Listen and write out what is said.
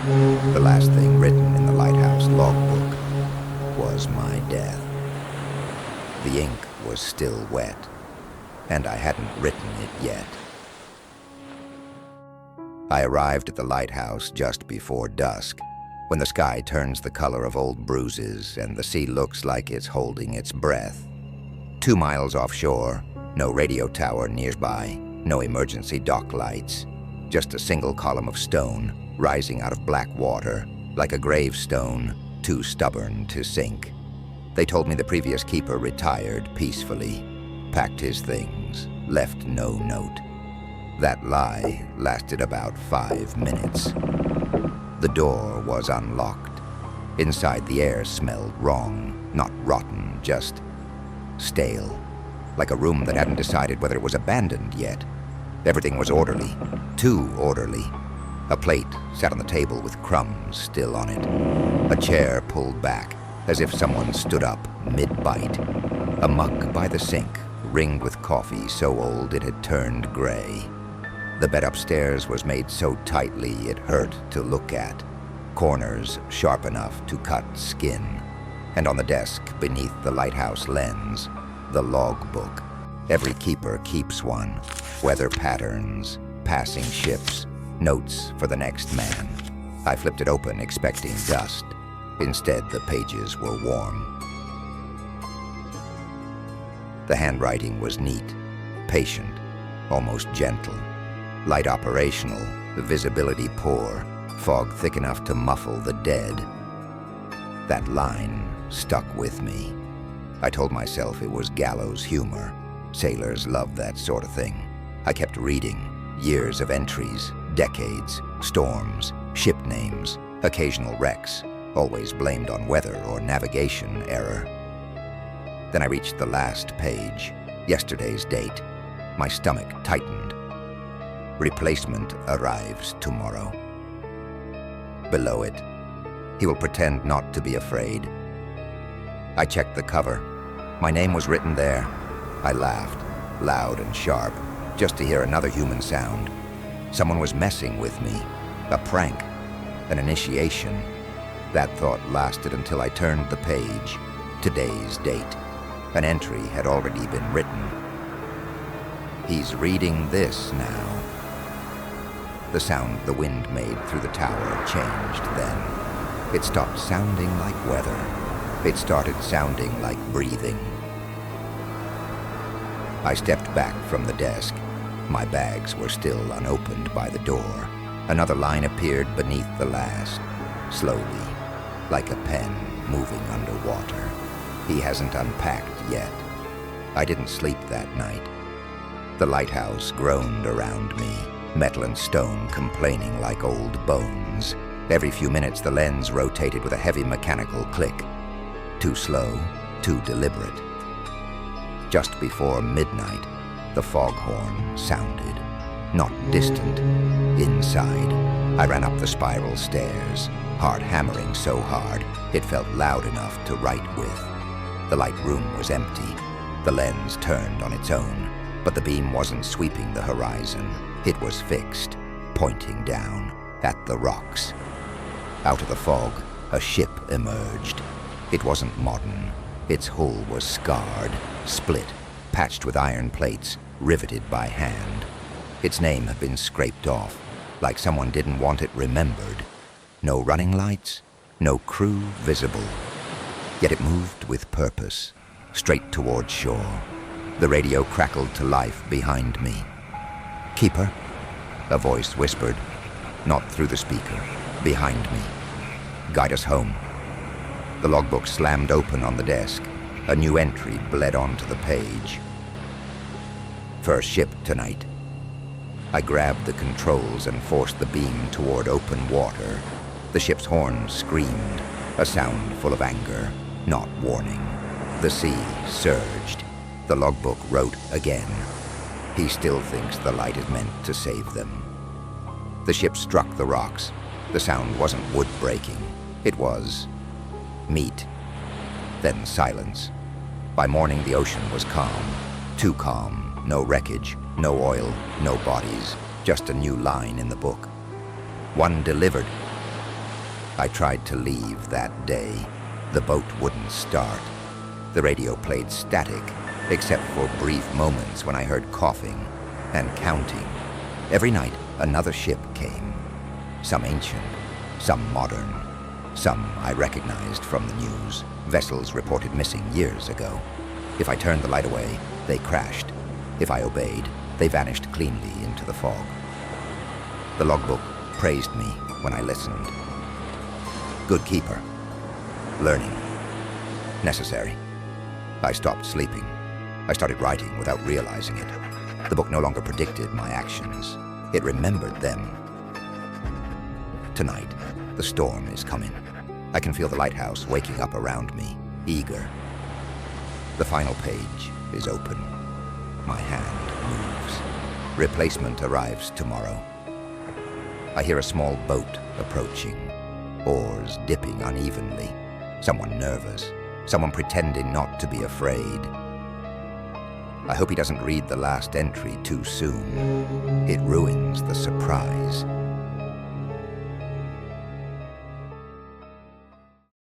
The last thing written in the Lighthouse logbook was my death. The ink was still wet, and I hadn't written it yet. I arrived at the lighthouse just before dusk, when the sky turns the color of old bruises and the sea looks like it's holding its breath. 2 miles offshore, no radio tower nearby, no emergency dock lights, just a single column of stone rising out of black water, like a gravestone too stubborn to sink. They told me the previous keeper retired peacefully, packed his things, left no note. That lie lasted about 5 minutes. The door was unlocked. Inside, the air smelled wrong, not rotten, just stale, like a room that hadn't decided whether it was abandoned yet. Everything was orderly, too orderly. A plate sat on the table with crumbs still on it. A chair pulled back, as if someone stood up mid-bite. A mug by the sink, ringed with coffee so old it had turned gray. The bed upstairs was made so tightly it hurt to look at, corners sharp enough to cut skin. And on the desk beneath the lighthouse lens, the logbook. Every keeper keeps one. Weather patterns, passing ships, notes for the next man. I flipped it open, expecting dust. Instead, the pages were warm. The handwriting was neat, patient, almost gentle. Light operational, the visibility poor, fog thick enough to muffle the dead. That line stuck with me. I told myself it was gallows humor. Sailors love that sort of thing. I kept reading, years of entries, decades, storms, ship names, occasional wrecks, always blamed on weather or navigation error. Then I reached the last page, yesterday's date. My stomach tightened. Replacement arrives tomorrow. Below it, he will pretend not to be afraid. I checked the cover. My name was written there. I laughed, loud and sharp, just to hear another human sound. Someone was messing with me. A prank, an initiation. That thought lasted until I turned the page. Today's date. An entry had already been written. He's reading this now. The sound the wind made through the tower changed then. It stopped sounding like weather. It started sounding like breathing. I stepped back from the desk. My bags were still unopened by the door. Another line appeared beneath the last, slowly, like a pen moving underwater. He hasn't unpacked yet. I didn't sleep that night. The lighthouse groaned around me, metal and stone complaining like old bones. Every few minutes the lens rotated with a heavy mechanical click. Too slow, too deliberate. Just before midnight, the foghorn sounded. Not distant, inside. I ran up the spiral stairs, heart hammering so hard it felt loud enough to write with. The light room was empty. The lens turned on its own, but the beam wasn't sweeping the horizon. It was fixed, pointing down at the rocks. Out of the fog, a ship emerged. It wasn't modern. Its hull was scarred, split, patched with iron plates, riveted by hand. Its name had been scraped off, like someone didn't want it remembered. No running lights, no crew visible. Yet it moved with purpose, straight toward shore. The radio crackled to life behind me. "Keeper?" a voice whispered, not through the speaker, behind me. "Guide us home." The logbook slammed open on the desk. A new entry bled onto the page. "First ship tonight." I grabbed the controls and forced the beam toward open water. The ship's horn screamed, a sound full of anger, not warning. The sea surged. The logbook wrote again. He still thinks the light is meant to save them. The ship struck the rocks. The sound wasn't wood breaking. It was meat. Then silence. By morning, the ocean was calm. Too calm. No wreckage, no oil, no bodies. Just a new line in the book. One delivered. I tried to leave that day. The boat wouldn't start. The radio played static, except for brief moments when I heard coughing and counting. Every night, another ship came. Some ancient, some modern, some I recognized from the news. Vessels reported missing years ago. If I turned the light away, they crashed. If I obeyed, they vanished cleanly into the fog. The logbook praised me when I listened. Good keeper. Learning. Necessary. I stopped sleeping. I started writing without realizing it. The book no longer predicted my actions. It remembered them. Tonight, the storm is coming. I can feel the lighthouse waking up around me, eager. The final page is open. My hand moves. Replacement arrives tomorrow. I hear a small boat approaching, oars dipping unevenly. Someone nervous, someone pretending not to be afraid. I hope he doesn't read the last entry too soon. It ruins the surprise.